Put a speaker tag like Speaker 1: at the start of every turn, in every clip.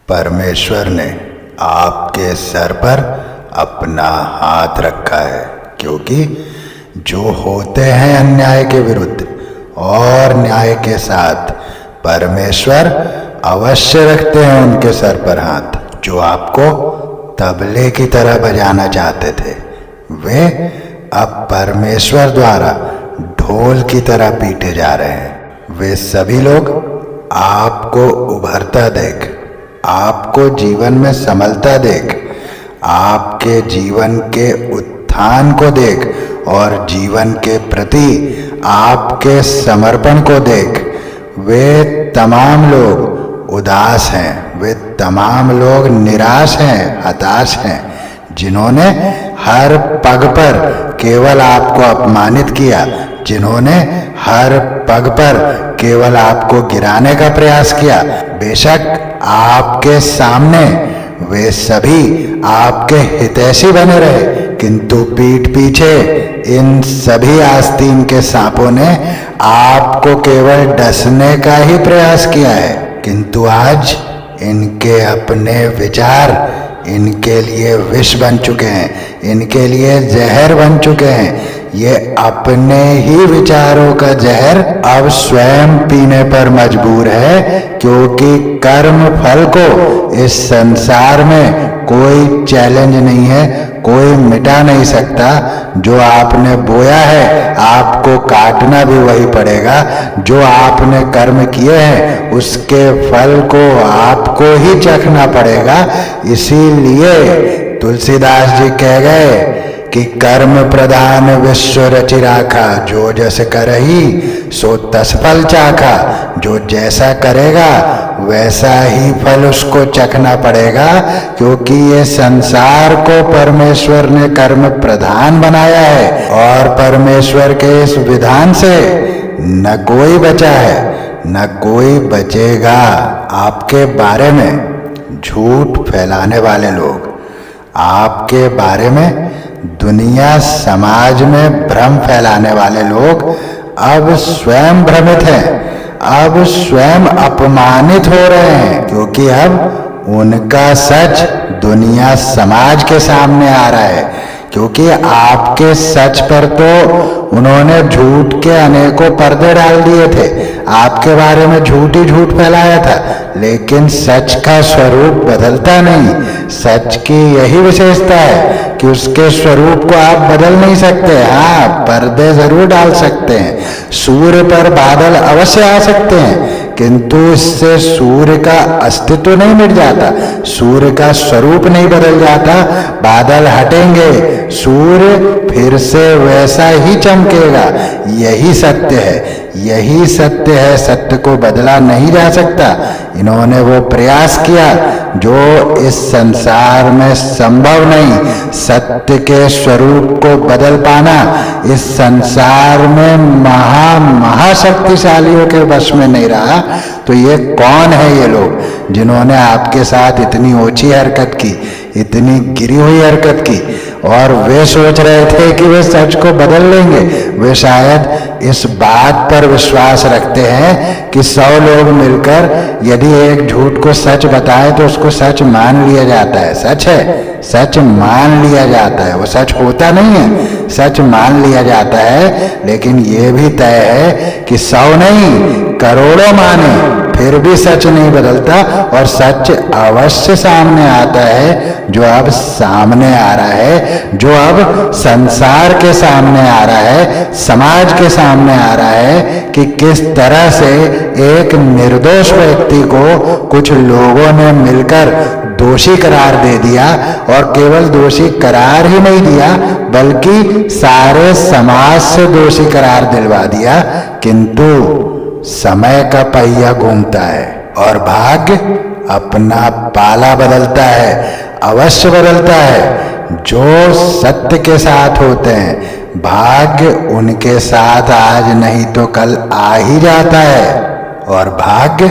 Speaker 1: परमेश्वर ने आपके सर पर अपना हाथ रखा है, क्योंकि जो होते हैं अन्याय के विरुद्ध और न्याय के साथ, परमेश्वर अवश्य रखते हैं उनके सर पर हाथ। जो आपको तबले की तरह बजाना चाहते थे, वे अब परमेश्वर द्वारा ढोल की तरह पीटे जा रहे हैं। वे सभी लोग आपको उभरता देख, आपको जीवन में संभलता देख, आपके जीवन के उत्थान को देख और जीवन के प्रति आपके समर्पण को देख, वे तमाम लोग उदास हैं, वे तमाम लोग निराश हैं, हताश हैं, जिन्होंने हर पग पर केवल आपको अपमानित किया, जिन्होंने हर पग पर केवल आपको गिराने का प्रयास किया। बेशक आपके सामने वे सभी आपके हितैषी बने रहे, किंतु पीठ पीछे इन सभी आस्तीन के सांपों ने आपको केवल डसने का ही प्रयास किया है। किंतु आज इनके अपने विचार इनके लिए विष बन चुके हैं, इनके लिए जहर बन चुके हैं। ये अपने ही विचारों का जहर अब स्वयं पीने पर मजबूर है, क्योंकि कर्म फल को इस संसार में कोई चैलेंज नहीं है, कोई मिटा नहीं सकता। जो आपने बोया है आपको काटना भी वही पड़ेगा। जो आपने कर्म किए हैं उसके फल को आपको ही चखना पड़ेगा। इसीलिए तुलसीदास जी कह गए कि कर्म प्रधान विश्व रचि राखा, जो जस करही सो तस फल चाखा। जो जैसा करेगा वैसा ही फल उसको चखना पड़ेगा, क्योंकि ये संसार को परमेश्वर ने कर्म प्रधान बनाया है और परमेश्वर के इस विधान से न कोई बचा है, न कोई बचेगा। आपके बारे में झूठ फैलाने वाले लोग, आपके बारे में दुनिया समाज में भ्रम फैलाने वाले लोग अब स्वयं भ्रमित हैं, अब स्वयं अपमानित हो रहे हैं, क्योंकि अब उनका सच दुनिया समाज के सामने आ रहा है। क्योंकि आपके सच पर तो उन्होंने झूठ के अनेकों पर्दे डाल दिए थे, आपके बारे में झूठ ही झूठ फैलाया था, लेकिन सच का स्वरूप बदलता नहीं। सच की यही विशेषता है कि उसके स्वरूप को आप बदल नहीं सकते। हाँ, पर्दे जरूर डाल सकते हैं, सूर्य पर बादल अवश्य आ सकते हैं, किंतु इससे सूर्य का अस्तित्व नहीं मिट जाता, सूर्य का स्वरूप नहीं बदल जाता। बादल हटेंगे, सूर्य फिर से वैसा ही चमकेगा। यही सत्य है, यही सत्य है, सत्य को बदला नहीं जा सकता। इन्होंने वो प्रयास किया जो इस संसार में संभव नहीं। सत्य के स्वरूप को बदल पाना इस संसार में महाशक्तिशालियों के वश में नहीं रहा। तो ये कौन है ये लोग जिन्होंने आपके साथ इतनी ओछी हरकत की, इतनी गिरी हुई हरकत की, और वे सोच रहे थे कि वे सच को बदल लेंगे। वे शायद इस बात पर विश्वास रखते हैं कि 100 लोग मिलकर यदि एक झूठ को सच बताए तो उसको सच मान लिया जाता है। सच है, सच मान लिया जाता है, वो सच होता नहीं है, सच मान लिया जाता है। लेकिन ये भी तय है कि 100 नहीं करोड़ों माने फिर भी सच नहीं बदलता, और सच अवश्य सामने आता है। जो अब सामने आ रहा है, जो अब संसार के सामने आ रहा है, समाज के सामने आ रहा है कि किस तरह से एक निर्दोष व्यक्ति को कुछ लोगों ने मिलकर दोषी करार दे दिया, और केवल दोषी करार ही नहीं दिया बल्कि सारे समाज से दोषी करार दिलवा दिया। किंतु समय का पहिया घूमता है और भाग्य अपना पाला बदलता है, अवश्य बदलता है। जो सत्य के साथ होते हैं, भाग्य उनके साथ आज नहीं तो कल आ ही जाता है, और भाग्य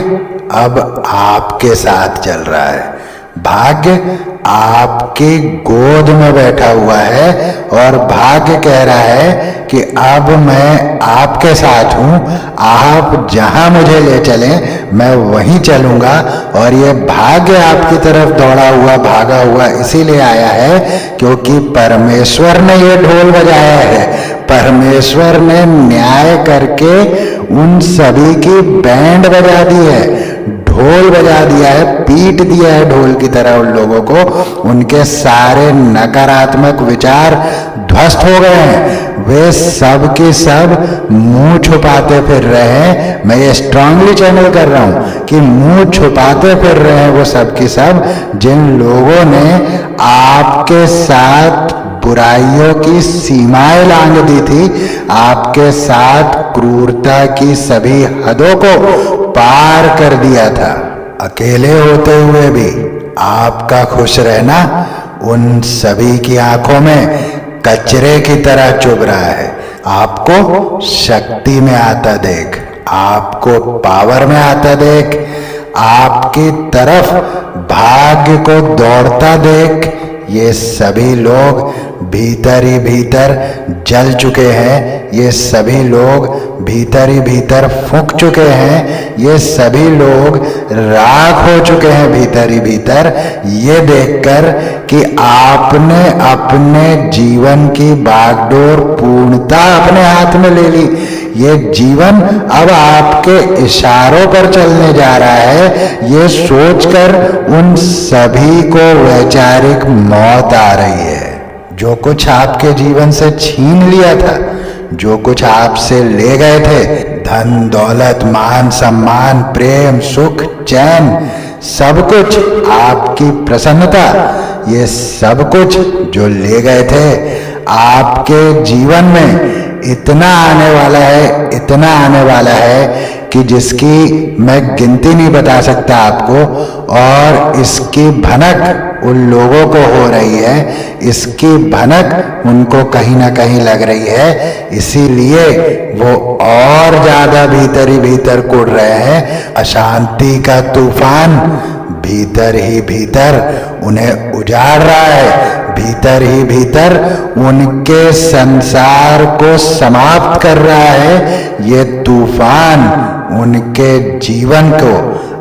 Speaker 1: अब आपके साथ चल रहा है। भाग्य आपकी गोद में बैठा हुआ है और भाग्य कह रहा है कि अब मैं आपके साथ हूं, आप जहां मुझे ले चलें मैं वहीं चलूंगा। और ये भाग्य आपकी तरफ दौड़ा हुआ भागा हुआ इसीलिए आया है क्योंकि परमेश्वर ने ये ढोल बजाया है, परमेश्वर ने न्याय करके उन सभी की बैंड बजा दी है, ढोल बजा दिया है, पीट दिया है ढोल की तरह उन लोगों को। उनके सारे नकारात्मक विचार ध्वस्त हो गए हैं, वे सब के सब मुंह छुपाते फिर रहे हैं। मैं ये स्ट्रांगली चैनल कर रहा हूं कि मुंह छुपाते फिर रहे हैं वो सब के सब जिन लोगों ने आपके साथ बुराइयों की सीमाएं लांघ दी थी, आपके साथ क्रूरता की सभी हदों को पार कर दिया था। अकेले होते हुए भी आपका खुश रहना उन सभी की आंखों में कचरे की तरह चुभ रहा है। आपको शक्ति में आता देख, आपको पावर में आता देख, आपकी तरफ भाग्य को दौड़ता देख, ये सभी लोग भीतर ही भीतर जल चुके हैं, ये सभी लोग भीतर ही भीतर फूंक चुके हैं, ये सभी लोग राख हो चुके हैं भीतर ही भीतर। ये देखकर कि आपने अपने जीवन की बागडोर पूर्णता अपने हाथ में ले ली, ये जीवन अब आपके इशारों पर चलने जा रहा है, ये सोचकर उन सभी को वैचारिक मौत आ रही है। जो कुछ आपके जीवन से छीन लिया था, जो कुछ आपसे ले गए थे, धन दौलत मान सम्मान प्रेम सुख चैन, सब कुछ आपकी प्रसन्नता, ये सब कुछ जो ले गए थे, आपके जीवन में इतना आने वाला है, इतना आने वाला है कि जिसकी मैं गिनती नहीं बता सकता आपको। और इसकी भनक उन लोगों को हो रही है, इसकी भनक उनको कहीं ना कहीं लग रही है, इसीलिए वो और ज्यादा भीतर ही भीतर कुड़ रहे हैं। अशांति का तूफान भीतर ही भीतर उन्हें उजाड़ रहा है, भीतर ही भीतर उनके संसार को समाप्त कर रहा है। ये तूफान उनके जीवन को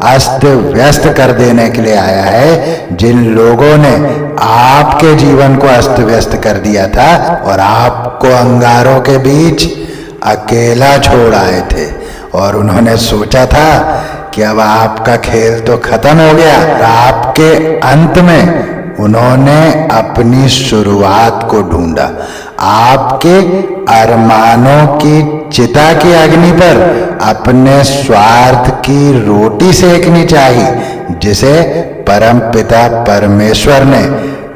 Speaker 1: अस्त व्यस्त कर देने के लिए आया है। जिन लोगों ने आपके जीवन को अस्त व्यस्त कर दिया था और आपको अंगारों के बीच अकेला छोड़ आए थे और उन्होंने सोचा था कि अब आपका खेल तो खत्म हो गया, आपके अंत में उन्होंने अपनी शुरुआत को ढूंढा। आपके अरमानों की चिता की अग्नि पर अपने स्वार्थ की रोटी सेकनी चाहिए, जिसे परमपिता परमेश्वर ने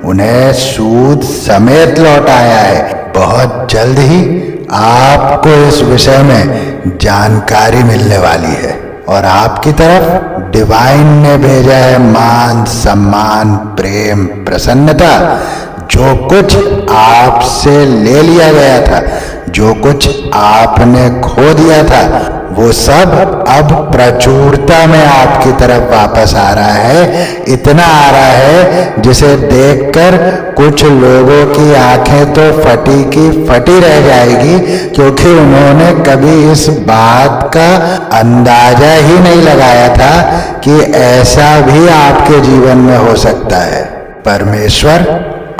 Speaker 1: उन्हें सूद समेत लौटाया है। बहुत जल्द ही आपको इस विषय में जानकारी मिलने वाली है और आपकी तरफ डिवाइन ने भेजा है मान सम्मान प्रेम प्रसन्नता। जो कुछ आपसे ले लिया गया था, जो कुछ आपने खो दिया था, वो सब अब प्रचुरता में आपकी तरफ वापस आ रहा है। इतना आ रहा है जिसे देखकर कुछ लोगों की आंखें तो फटी की फटी रह जाएगी, क्योंकि उन्होंने कभी इस बात का अंदाजा ही नहीं लगाया था कि ऐसा भी आपके जीवन में हो सकता है। परमेश्वर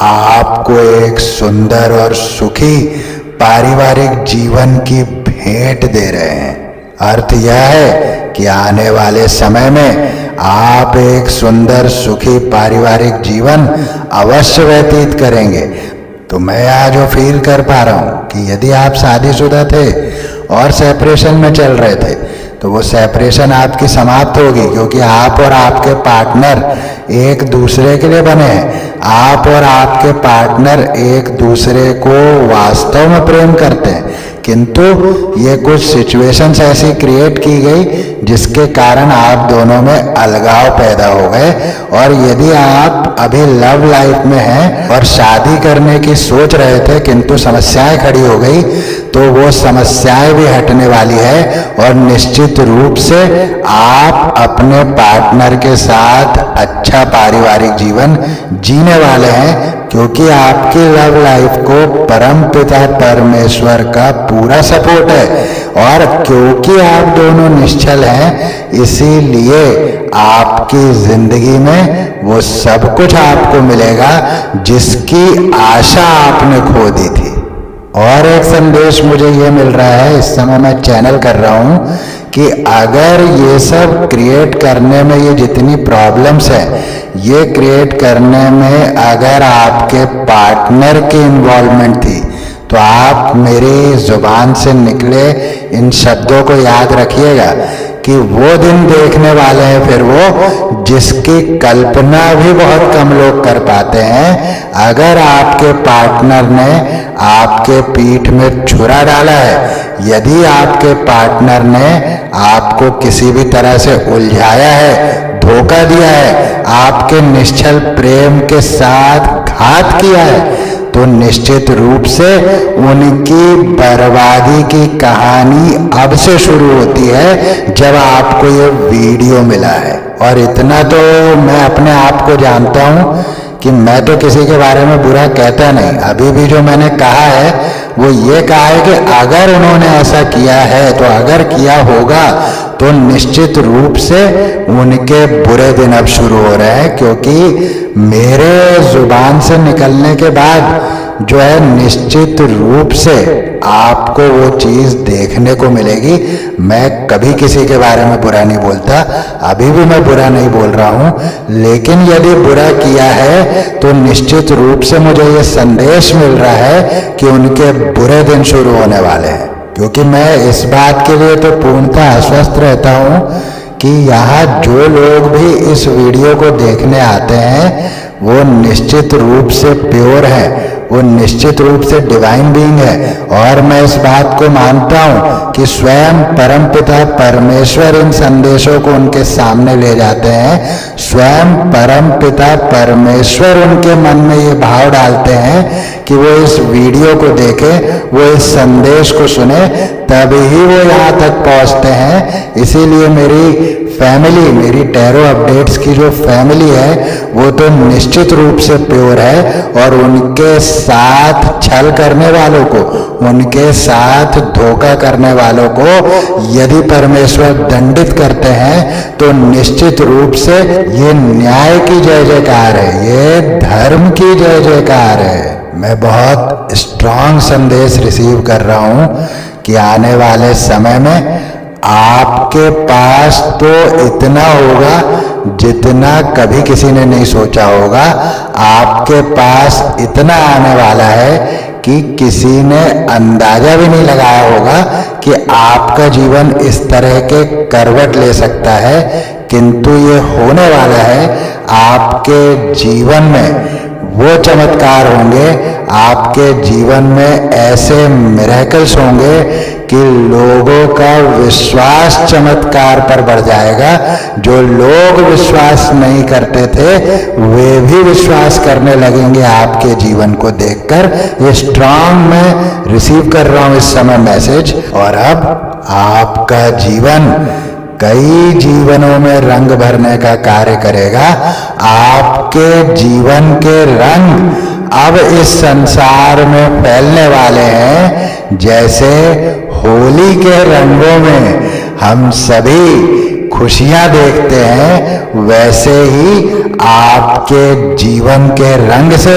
Speaker 1: आपको एक सुंदर और सुखी पारिवारिक जीवन की भेंट दे रहे हैं। अर्थ यह है कि आने वाले समय में आप एक सुंदर सुखी पारिवारिक जीवन अवश्य व्यतीत करेंगे। तो मैं आज जो फील कर पा रहा हूं कि यदि आप शादीशुदा थे और सेपरेशन में चल रहे थे, तो वो सेपरेशन आपकी समाप्त होगी, क्योंकि आप और आपके पार्टनर एक दूसरे के लिए बने हैं। आप और आपके पार्टनर एक दूसरे को वास्तव में प्रेम करते हैं, किंतु ये कुछ सिचुएशंस ऐसी क्रिएट की गई जिसके कारण आप दोनों में अलगाव पैदा हो गए। और यदि आप अभी लव लाइफ में हैं और शादी करने की सोच रहे थे किंतु समस्याएं खड़ी हो गई, तो वो समस्याएं भी हटने वाली है और निश्चित रूप से आप अपने पार्टनर के साथ अच्छा पारिवारिक जीवन जीने वाले हैं, क्योंकि आपकी लव लाइफ को परमपिता परमेश्वर का पूरा सपोर्ट है। और क्योंकि आप दोनों निश्चल हैं, इसीलिए आपकी जिंदगी में वो सब कुछ आपको मिलेगा जिसकी आशा आपने खो दी थी। और एक संदेश मुझे ये मिल रहा है, इस समय मैं चैनल कर रहा हूँ कि अगर ये सब क्रिएट करने में, ये जितनी प्रॉब्लम्स है ये क्रिएट करने में अगर आपके पार्टनर की इन्वॉल्वमेंट थी, तो आप मेरी जुबान से निकले इन शब्दों को याद रखिएगा कि वो दिन देखने वाले हैं फिर वो, जिसकी कल्पना भी बहुत कम लोग कर पाते हैं। अगर आपके पार्टनर ने आपके पीठ में छुरा डाला है, यदि आपके पार्टनर ने आपको किसी भी तरह से उलझाया है, धोखा दिया है, आपके निश्चल प्रेम के साथ घात किया है, तो निश्चित रूप से उनकी बर्बादी की कहानी अब से शुरू होती है जब आपको ये वीडियो मिला है। और इतना तो मैं अपने आप को जानता हूँ कि मैं तो किसी के बारे में बुरा कहता नहीं। अभी भी जो मैंने कहा है वो ये कहा है कि अगर उन्होंने ऐसा किया है, तो अगर किया होगा तो निश्चित रूप से उनके बुरे दिन अब शुरू हो रहे हैं, क्योंकि मेरे जुबान से निकलने के बाद जो है निश्चित रूप से आपको वो चीज देखने को मिलेगी। मैं कभी किसी के बारे में बुरा नहीं बोलता, अभी भी मैं बुरा नहीं बोल रहा हूं, लेकिन यदि बुरा किया है तो निश्चित रूप से मुझे ये संदेश मिल रहा है कि उनके बुरे दिन शुरू होने वाले हैं। क्योंकि मैं इस बात के लिए तो पूर्णतः आश्वस्त रहता हूं कि यहाँ जो लोग भी इस वीडियो को देखने आते हैं वो निश्चित रूप से प्योर है, वो निश्चित रूप से डिवाइन बीइंग है। और मैं इस बात को मानता हूं कि स्वयं परमपिता परमेश्वर इन संदेशों को उनके सामने ले जाते हैं। स्वयं परमपिता परमेश्वर उनके मन में ये भाव डालते हैं कि वो इस वीडियो को देखें, वो इस संदेश को सुने, तभी ही वो यहाँ तक पहुँचते हैं। इसीलिए मेरी फैमिली, मेरी टैरो अपडेट्स की जो फैमिली है वो तो निश्चित रूप से प्योर है, और उनके साथ छल करने वालों को, उनके साथ धोखा करने वालों को यदि परमेश्वर दंडित करते हैं तो निश्चित रूप से ये न्याय की जय जयकार है, ये धर्म की जय जयकार है। मैं बहुत स्ट्रांग संदेश रिसीव कर रहा हूँ कि आने वाले समय में आपके पास तो इतना होगा जितना कभी किसी ने नहीं सोचा होगा। आपके पास इतना आने वाला है कि किसी ने अंदाजा भी नहीं लगाया होगा कि आपका जीवन इस तरह के करवट ले सकता है। किंतु ये होने वाला है, आपके जीवन में वो चमत्कार होंगे, आपके जीवन में ऐसे मिरेकल्स होंगे कि लोगों का विश्वास चमत्कार पर बढ़ जाएगा। जो लोग विश्वास नहीं करते थे वे भी विश्वास करने लगेंगे आपके जीवन को देखकर। ये स्ट्रांग मैं रिसीव कर रहा हूं इस समय मैसेज। और अब आपका जीवन कई जीवनों में रंग भरने का कार्य करेगा। आपके जीवन के रंग अब इस संसार में फैलने वाले हैं। जैसे होली के रंगों में हम सभी खुशियां देखते हैं, वैसे ही आपके जीवन के रंग से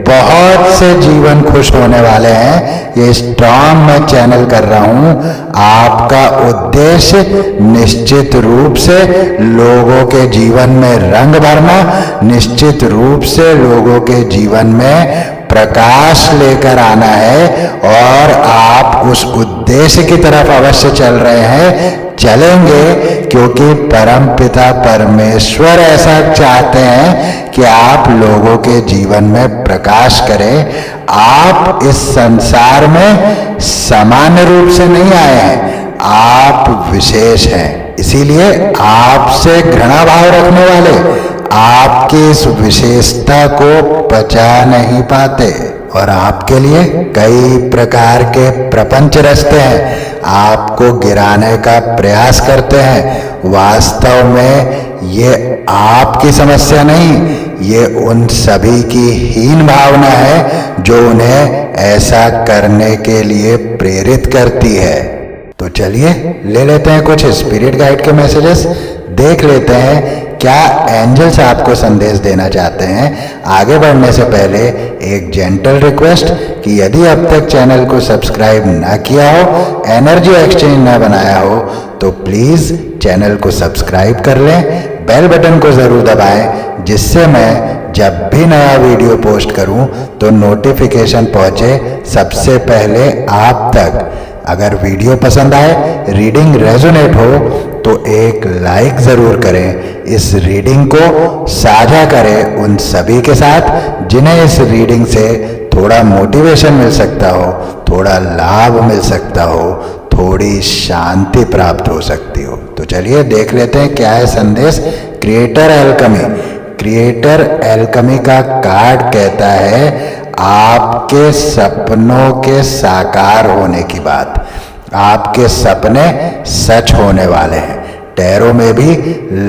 Speaker 1: बहुत से जीवन खुश होने वाले हैं। ये स्ट्रांग मैं चैनल कर रहा हूं। आपका उद्देश्य निश्चित रूप से लोगों के जीवन में रंग भरना, निश्चित रूप से लोगों के जीवन में प्रकाश लेकर आना है, और आप उस उद्देश्य की तरफ अवश्य चल रहे हैं, चलेंगे, क्योंकि परमपिता परमेश्वर ऐसा चाहते हैं कि आप लोगों के जीवन में प्रकाश करें। आप इस संसार में सामान्य रूप से नहीं आए हैं, आप विशेष हैं। इसीलिए आपसे घृणा भाव रखने वाले, आपकी इस विशेषता को पचा नहीं पाते और आपके लिए कई प्रकार के प्रपंच रचते हैं, आपको गिराने का प्रयास करते हैं। वास्तव में ये आपकी समस्या नहीं, ये उन सभी की हीन भावना है जो उन्हें ऐसा करने के लिए प्रेरित करती है। तो चलिए ले लेते हैं कुछ स्पिरिट गाइड के मैसेजेस, देख लेते हैं क्या एंजल्स आपको संदेश देना चाहते हैं। आगे बढ़ने से पहले एक जेंटल रिक्वेस्ट कि यदि अब तक चैनल को सब्सक्राइब ना किया हो, एनर्जी एक्सचेंज ना बनाया हो, तो प्लीज चैनल को सब्सक्राइब कर लें, बेल बटन को जरूर दबाएं, जिससे मैं जब भी नया वीडियो पोस्ट करूं तो नोटिफिकेशन पहुंचे सबसे पहले आप तक। अगर वीडियो पसंद आए, रीडिंग रेजोनेट हो तो एक लाइक जरूर करें। इस रीडिंग को साझा करें उन सभी के साथ जिन्हें इस रीडिंग से थोड़ा मोटिवेशन मिल सकता हो, थोड़ा लाभ मिल सकता हो, थोड़ी शांति प्राप्त हो सकती हो। तो चलिए देख लेते हैं क्या है संदेश। Creator alchemy. क्रिएटर एल्केमी का कार्ड कहता है आपके सपनों के साकार होने की बात, आपके सपने सच होने वाले हैं। टैरो में भी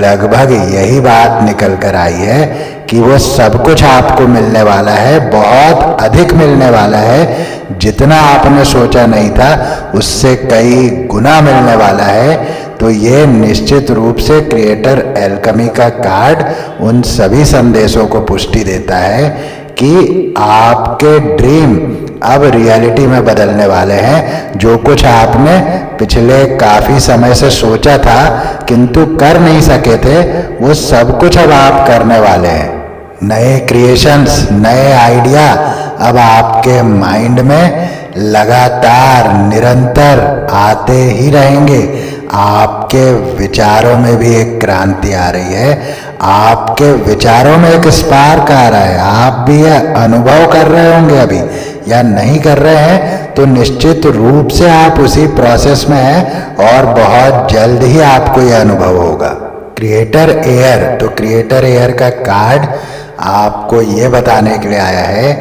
Speaker 1: लगभग यही बात निकल कर आई है कि वो सब कुछ आपको मिलने वाला है, बहुत अधिक मिलने वाला है। जितना आपने सोचा नहीं था उससे कई गुना मिलने वाला है। तो ये निश्चित रूप से क्रिएटर एल्केमी का कार्ड उन सभी संदेशों को पुष्टि देता है कि आपके ड्रीम अब रियलिटी में बदलने वाले हैं। जो कुछ आपने पिछले काफी समय से सोचा था किंतु कर नहीं सके थे, वो सब कुछ अब आप करने वाले हैं। नए क्रिएशंस, नए आइडिया अब आपके माइंड में लगातार निरंतर आते ही रहेंगे। आपके विचारों में भी एक क्रांति आ रही है, आपके विचारों में एक स्पार्क आ रहा है। आप भी यह अनुभव कर रहे होंगे अभी, या नहीं कर रहे हैं तो निश्चित रूप से आप उसी प्रोसेस में हैं और बहुत जल्द ही आपको यह अनुभव होगा। Creator air. तो क्रिएटर एयर का कार्ड आपको ये बताने के लिए आया है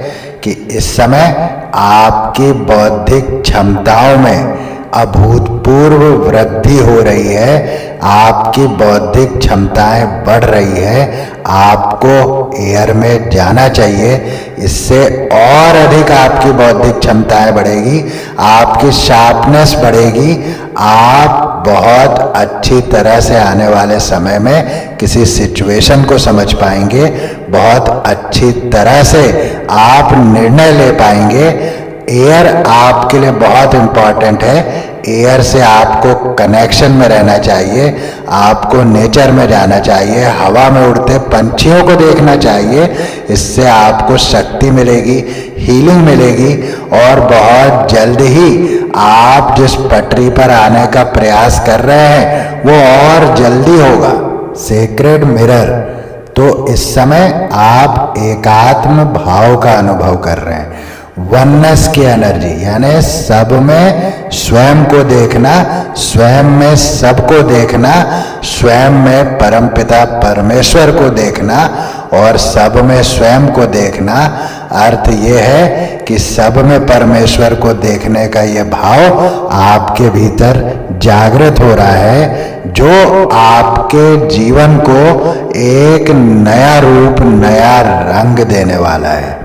Speaker 1: कि इस समय आपकी बौद्धिक क्षमताओं में अभूतपूर्व वृद्धि हो रही है, आपकी बौद्धिक क्षमताएं बढ़ रही है। आपको एयर में जाना चाहिए, इससे और अधिक आपकी बौद्धिक क्षमताएं बढ़ेगी, आपकी शार्पनेस बढ़ेगी। आप बहुत अच्छी तरह से आने वाले समय में किसी सिचुएशन को समझ पाएंगे, बहुत अच्छी तरह से आप निर्णय ले पाएंगे। एयर आपके लिए बहुत इम्पॉर्टेंट है। एयर से आपको कनेक्शन में रहना चाहिए, आपको नेचर में जाना चाहिए, हवा में उड़ते पंछियों को देखना चाहिए। इससे आपको शक्ति मिलेगी, हीलिंग मिलेगी और बहुत जल्द ही आप जिस पटरी पर आने का प्रयास कर रहे हैं वो और जल्दी होगा। Sacred mirror. तो इस समय आप एकात्म भाव का अनुभव कर रहे हैं, वननेस की एनर्जी, यानी सब में स्वयं को देखना, स्वयं में सबको देखना, स्वयं में परमपिता परमेश्वर को देखना और सब में स्वयं को देखना। अर्थ ये है कि सब में परमेश्वर को देखने का ये भाव आपके भीतर जागृत हो रहा है, जो आपके जीवन को एक नया रूप, नया रंग देने वाला है।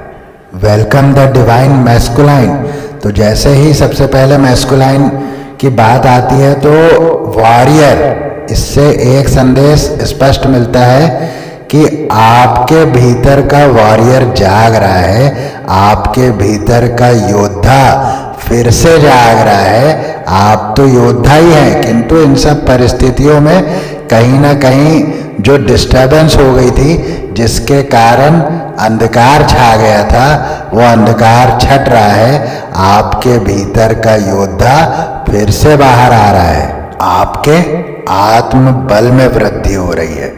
Speaker 1: Welcome the divine masculine. तो जैसे ही सबसे पहले मैस्कुलाइन की बात आती है तो वॉरियर, इससे एक संदेश स्पष्ट मिलता है कि आपके भीतर का वॉरियर जाग रहा है, आपके भीतर का योद्धा फिर से जाग रहा है। आप तो योद्धा ही हैं, किंतु इन सब परिस्थितियों में कहीं ना कहीं जो डिस्टर्बेंस हो गई थी, जिसके कारण अंधकार छा गया था, वो अंधकार छट रहा है। आपके भीतर का योद्धा फिर से बाहर आ रहा है, आपके आत्म बल में वृद्धि हो रही है,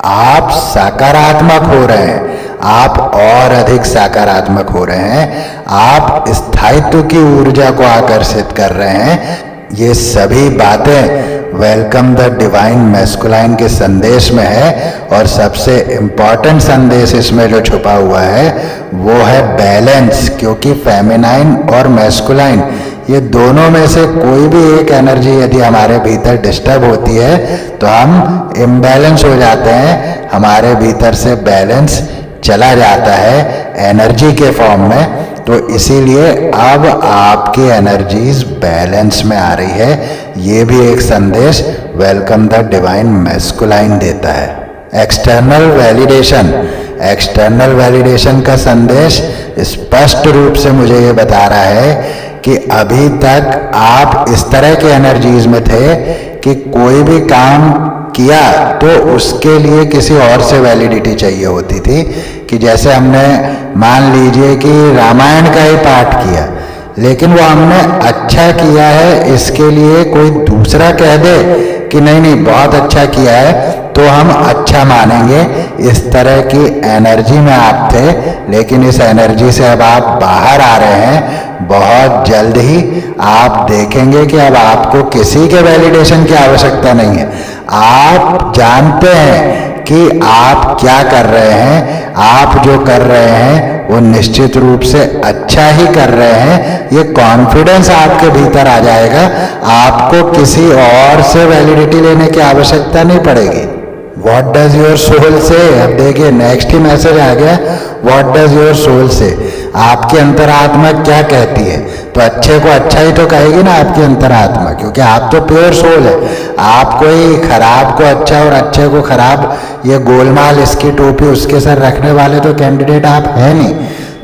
Speaker 1: आप सकारात्मक हो रहे हैं, आप और अधिक सकारात्मक हो रहे हैं, आप स्थायित्व की ऊर्जा को आकर्षित कर रहे हैं। ये सभी बातें वेलकम द डिवाइन मैस्कुलाइन के संदेश में है। और सबसे इम्पॉर्टेंट संदेश इसमें जो छुपा हुआ है वो है बैलेंस, क्योंकि फेमिनाइन और मैस्कुलाइन ये दोनों में से कोई भी एक एनर्जी यदि हमारे भीतर डिस्टर्ब होती है तो हम इम्बैलेंस हो जाते हैं, हमारे भीतर से बैलेंस चला जाता है एनर्जी के फॉर्म में। तो इसीलिए अब आपकी एनर्जीज बैलेंस में आ रही है। ये भी एक संदेश वेलकम द डिवाइन मैस्कुलाइन देता है। एक्सटर्नल वैलिडेशन, एक्सटर्नल वैलिडेशन का संदेश स्पष्ट रूप से मुझे ये बता रहा है कि अभी तक आप इस तरह की एनर्जीज में थे कि कोई भी काम किया तो उसके लिए किसी और से वैलिडिटी चाहिए होती थी। कि जैसे हमने मान लीजिए कि रामायण का ही पाठ किया, लेकिन वो हमने अच्छा किया है इसके लिए कोई दूसरा कह दे कि नहीं नहीं बहुत अच्छा किया है तो हम अच्छा मानेंगे। इस तरह की एनर्जी में आप थे, लेकिन इस एनर्जी से अब आप बाहर आ रहे हैं। बहुत जल्द ही आप देखेंगे कि अब आपको किसी के वैलिडेशन की आवश्यकता नहीं है। आप जानते हैं कि आप क्या कर रहे हैं, आप जो कर रहे हैं वो निश्चित रूप से अच्छा ही कर रहे हैं। ये कॉन्फिडेंस आपके भीतर आ जाएगा, आपको किसी और से वैलिडिटी लेने की आवश्यकता नहीं पड़ेगी। What does your soul say? अब देखिए नेक्स्ट ही मैसेज आ गया, What does your soul say? आपकी अंतरात्मा क्या कहती है? तो अच्छे को अच्छा ही तो कहेगी ना आपकी अंतरात्मा, क्योंकि आप तो प्योर सोल है। आप कोई खराब को अच्छा और अच्छे को खराब, ये गोलमाल इसकी टोपी उसके सर रखने वाले तो कैंडिडेट आप है नहीं।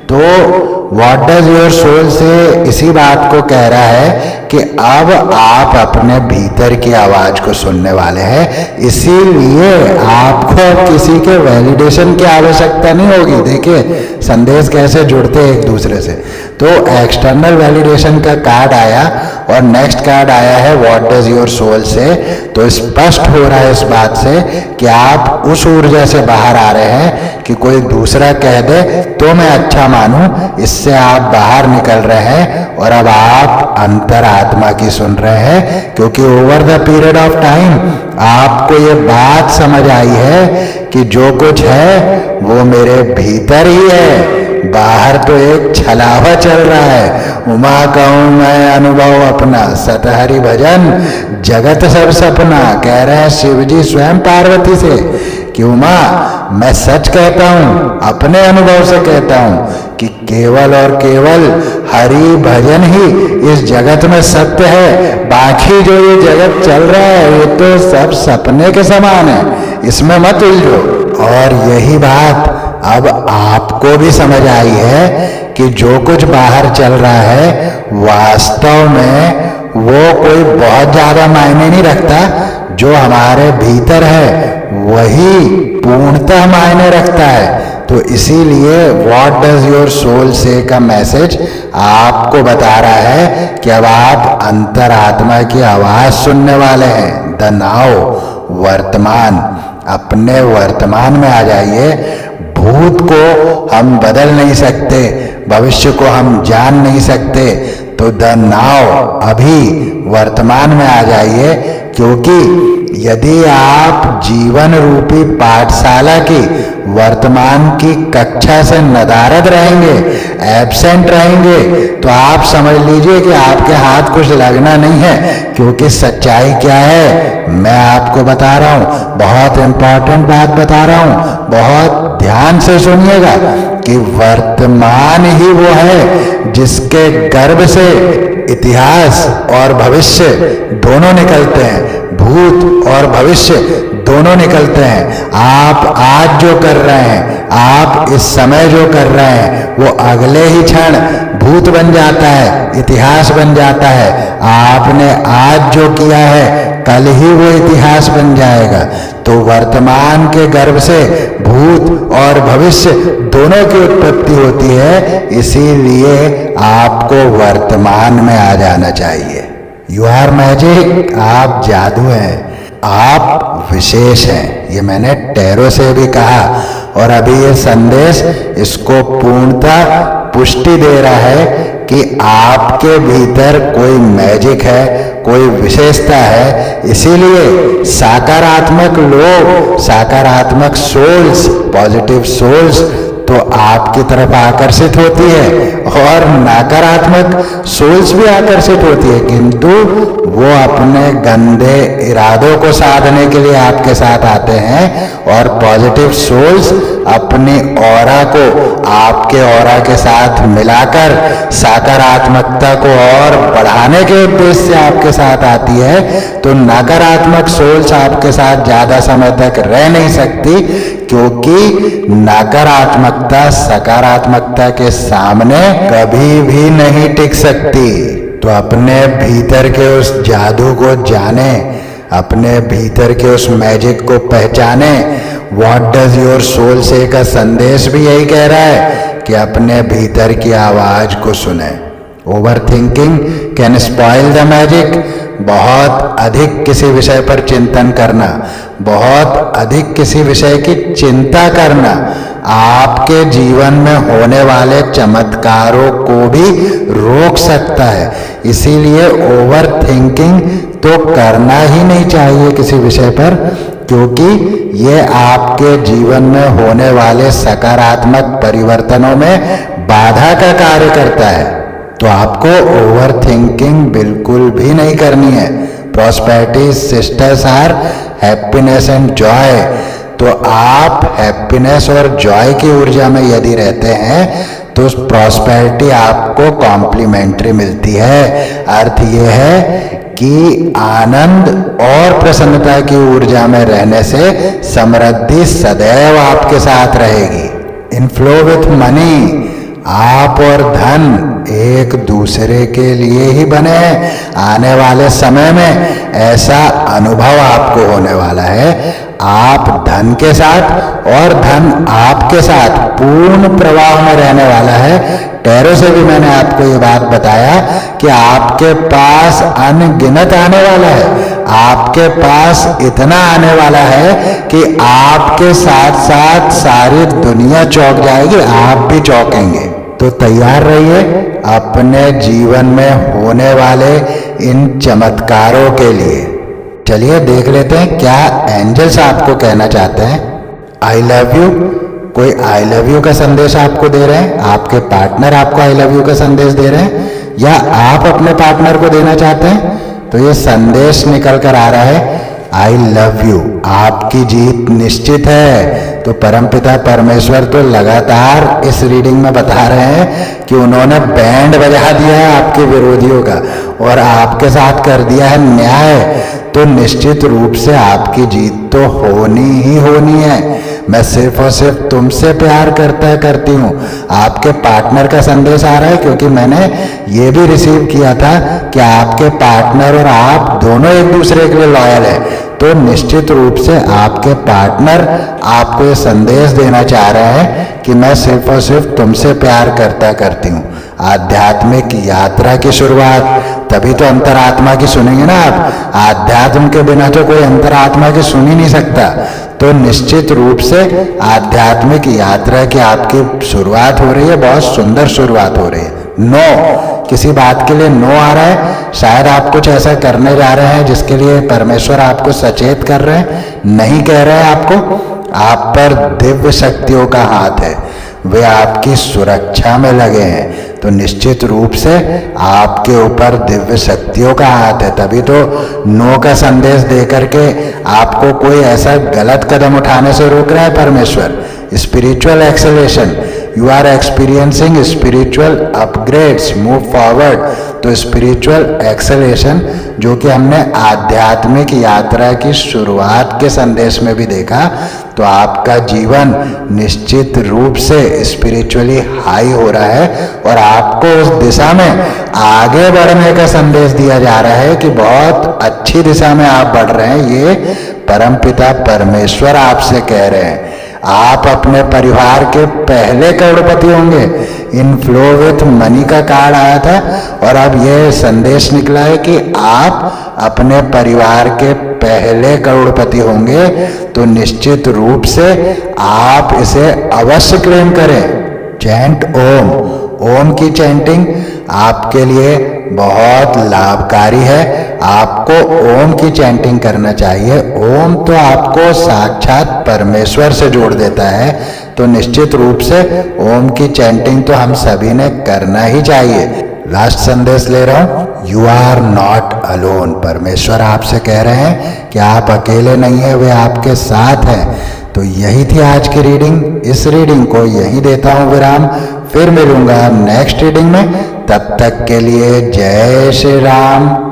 Speaker 1: तो What does your soul say इसी बात को कह रहा है कि अब आप अपने भीतर की आवाज को सुनने वाले हैं, इसीलिए आपको किसी के वैलिडेशन की आवश्यकता नहीं होगी। देखिए संदेश कैसे जुड़ते हैं एक दूसरे से। तो एक्सटर्नल वैलिडेशन का कार्ड आया और नेक्स्ट कार्ड आया है व्हाट डज योर सोल से। तो स्पष्ट हो रहा है इस बात से कि आप उस ऊर्जा से बाहर आ रहे हैं कि कोई दूसरा कह दे तो मैं अच्छा मानूं, इससे आप बाहर निकल रहे हैं और अब आप अंतरात्मा की सुन रहे हैं। क्योंकि over the period of time आपको ये बात समझ आई है कि जो कुछ है वो मेरे भीतर ही है, बाहर तो एक छलावा चल रहा है। उमा कहूं मैं अनुभव अपना, सतहरि भजन जगत सब सपना। कह रहे हैं शिव जी स्वयं पार्वती से कि उमा मैं सच कहता हूं, अपने अनुभव से कहता हूं कि केवल और केवल हरि भजन ही इस जगत में सत्य है। बाकी जो ये जगत चल रहा है वो तो सब सपने के समान है, इसमें मत उलझो। और यही बात अब आपको भी समझ आई है कि जो कुछ बाहर चल रहा है वास्तव में वो कोई बहुत ज्यादा मायने नहीं रखता। जो हमारे भीतर है वही पूर्णतः मायने रखता है। तो इसीलिए व्हाट डज योर सोल से का मैसेज आपको बता रहा है कि अब आप अंतरात्मा की आवाज सुनने वाले हैं। द नाउ, वर्तमान, अपने वर्तमान में आ जाइए। भूत को हम बदल नहीं सकते, भविष्य को हम जान नहीं सकते। तो द नाउ, अभी वर्तमान में आ जाइए। क्योंकि यदि आप जीवन रूपी पाठशाला की वर्तमान की कक्षा से नदारद रहेंगे, एब्सेंट रहेंगे, तो आप समझ लीजिए कि आपके हाथ कुछ लगना नहीं है। क्योंकि सच्चाई क्या है मैं आपको बता रहा हूं, बहुत इंपॉर्टेंट बात बता रहा हूं, बहुत ध्यान से सुनिएगा कि वर्तमान ही वो है जिसके गर्भ से इतिहास और भविष्य दोनों निकलते हैं, भूत और भविष्य दोनों निकलते हैं। आप आज जो कर रहे हैं, आप इस समय जो कर रहे हैं, वो अगले ही क्षण भूत बन जाता है, इतिहास बन जाता है। आपने आज जो किया है कल ही वो इतिहास बन जाएगा। तो वर्तमान के गर्भ से भूत और भविष्य दोनों की उत्पत्ति होती है। इसीलिए आपको वर्तमान में आ जाना चाहिए। यू आर मैजिक, आप जादू हैं, आप विशेष हैं। ये मैंने टैरो से भी कहा और अभी ये संदेश इसको पूर्णतः पुष्टि दे रहा है कि आपके भीतर कोई मैजिक है, कोई विशेषता है, इसीलिए सकारात्मक लोग, सकारात्मक सोल्स, पॉजिटिव सोल्स तो आपकी तरफ आकर्षित होती है और नकारात्मक सोल्स भी आकर्षित होती है, किंतु वो अपने गंदे इरादों को साधने के लिए आपके साथ आते हैं और पॉजिटिव सोल्स अपनी ऑरा को आपके ऑरा के साथ मिलाकर सकारात्मकता को और बढ़ाने के उद्देश्य से आपके साथ आती है। तो नकारात्मक सोल्स आपके साथ ज्यादा समय तक रह नहीं सकती, क्योंकि नकारात्मकता सकारात्मकता के सामने कभी भी नहीं टिक सकती। तो अपने भीतर के उस जादू को जाने, अपने भीतर के उस मैजिक को पहचाने। व्हाट डज योर सोल से का संदेश भी यही कह रहा है कि अपने भीतर की आवाज को सुने। Over thinking can spoil the magic. बहुत अधिक किसी विषय पर चिंतन करना, बहुत अधिक किसी विषय की चिंता करना आपके जीवन में होने वाले चमत्कारों को भी रोक सकता है। इसीलिए ओवर थिंकिंग तो करना ही नहीं चाहिए किसी विषय पर, क्योंकि ये आपके जीवन में होने वाले सकारात्मक परिवर्तनों में बाधा का कार्य करता है। तो आपको ओवर थिंकिंग बिल्कुल भी नहीं करनी है। Prosperity sisters are happiness and Joy. तो आप हैप्पीनेस और जॉय की ऊर्जा में यदि रहते हैं तो प्रॉस्पेरिटी आपको कॉम्प्लीमेंट्री मिलती है। अर्थ ये है कि आनंद और प्रसन्नता की ऊर्जा में रहने से समृद्धि सदैव आपके साथ रहेगी। Inflow with money. आप और धन एक दूसरे के लिए ही बने हैं। आने वाले समय में ऐसा अनुभव आपको होने वाला है, आप धन के साथ और धन आपके साथ पूर्ण प्रवाह में रहने वाला है। टैरो से भी मैंने आपको ये बात बताया कि आपके पास अनगिनत आने वाला है। आपके पास इतना आने वाला है कि आपके साथ साथ सारी दुनिया चौंक जाएगी, आप भी चौंकेंगे। तो तैयार रहिए अपने जीवन में होने वाले इन चमत्कारों के लिए। चलिए देख लेते हैं क्या एंजल्स आपको कहना चाहते हैं। I love you. कोई आई लव यू का संदेश आपको दे रहे हैं, आपके पार्टनर आपको आई लव यू का संदेश दे रहे हैं, या आप अपने पार्टनर को देना चाहते हैं। तो ये संदेश निकल कर आ रहा है, आई लव यू। आपकी जीत निश्चित है। तो परमपिता परमेश्वर तो लगातार इस रीडिंग में बता रहे हैं कि उन्होंने बैंड बजा दिया है आपके विरोधियों का और आपके साथ कर दिया है न्याय। तो निश्चित रूप से आपकी जीत तो होनी ही होनी है। मैं सिर्फ और सिर्फ तुमसे प्यार करती हूँ। आपके पार्टनर का संदेश आ रहा है, क्योंकि मैंने ये भी रिसीव किया था कि आपके पार्टनर और आप दोनों एक दूसरे के लिए लॉयल है। तो निश्चित रूप से आपके पार्टनर आपको ये संदेश देना चाह रहे हैं कि मैं सिर्फ और सिर्फ तुमसे प्यार करती हूँ। आध्यात्मिक यात्रा की शुरुआत, तभी तो अंतरात्मा की सुनेंगे ना आप। आध्यात्म के बिना तो कोई अंतरात्मा की सुन ही नहीं सकता। तो निश्चित रूप से आध्यात्मिक यात्रा की आपकी शुरुआत हो रही है, बहुत सुंदर शुरुआत हो रही है। नो, किसी बात के लिए नो आ रहा है, शायद आप कुछ ऐसा करने जा रहे हैं जिसके लिए परमेश्वर आपको सचेत कर रहे हैं, नहीं कह रहे हैं आपको। आप पर दिव्य शक्तियों का हाथ है, वे आपकी सुरक्षा में लगे हैं। तो निश्चित रूप से आपके ऊपर दिव्य शक्तियों का हाथ है, तभी तो नो का संदेश दे करके आपको कोई ऐसा गलत कदम उठाने से रोक रहा है परमेश्वर। Spiritual acceleration, you are experiencing spiritual upgrades, move forward. तो स्पिरिचुअल एक्सेलेरेशन जो कि हमने आध्यात्मिक यात्रा की शुरुआत के संदेश में भी देखा, तो आपका जीवन निश्चित रूप से स्पिरिचुअली हाई हो रहा है और आपको उस दिशा में आगे बढ़ने का संदेश दिया जा रहा है कि बहुत अच्छी दिशा में आप बढ़ रहे हैं। ये परमपिता परमेश्वर आपसे कह रहे हैं। आप अपने परिवार के पहले करोड़पति होंगे। इनफ्लो विथ मनी का कार्ड आया था और अब यह संदेश निकला है कि आप अपने परिवार के पहले करोड़पति होंगे। तो निश्चित रूप से आप इसे अवश्य क्लेम करें। चैंट ओम। ओम की चैंटिंग आपके लिए बहुत लाभकारी है। आपको ओम की चैंटिंग करना चाहिए। ओम तो आपको साक्षात परमेश्वर से जोड़ देता है, तो निश्चित रूप से ओम की चैंटिंग तो हम सभी ने करना ही चाहिए। लास्ट संदेश ले रहा हूं, यू आर नॉट अलोन। परमेश्वर आपसे कह रहे हैं कि आप अकेले नहीं है, वे आपके साथ हैं। तो यही थी आज की रीडिंग। इस रीडिंग को यही देता हूं विराम। फिर मिलूंगा नेक्स्ट रीडिंग में। तब तक के लिए जय श्री राम।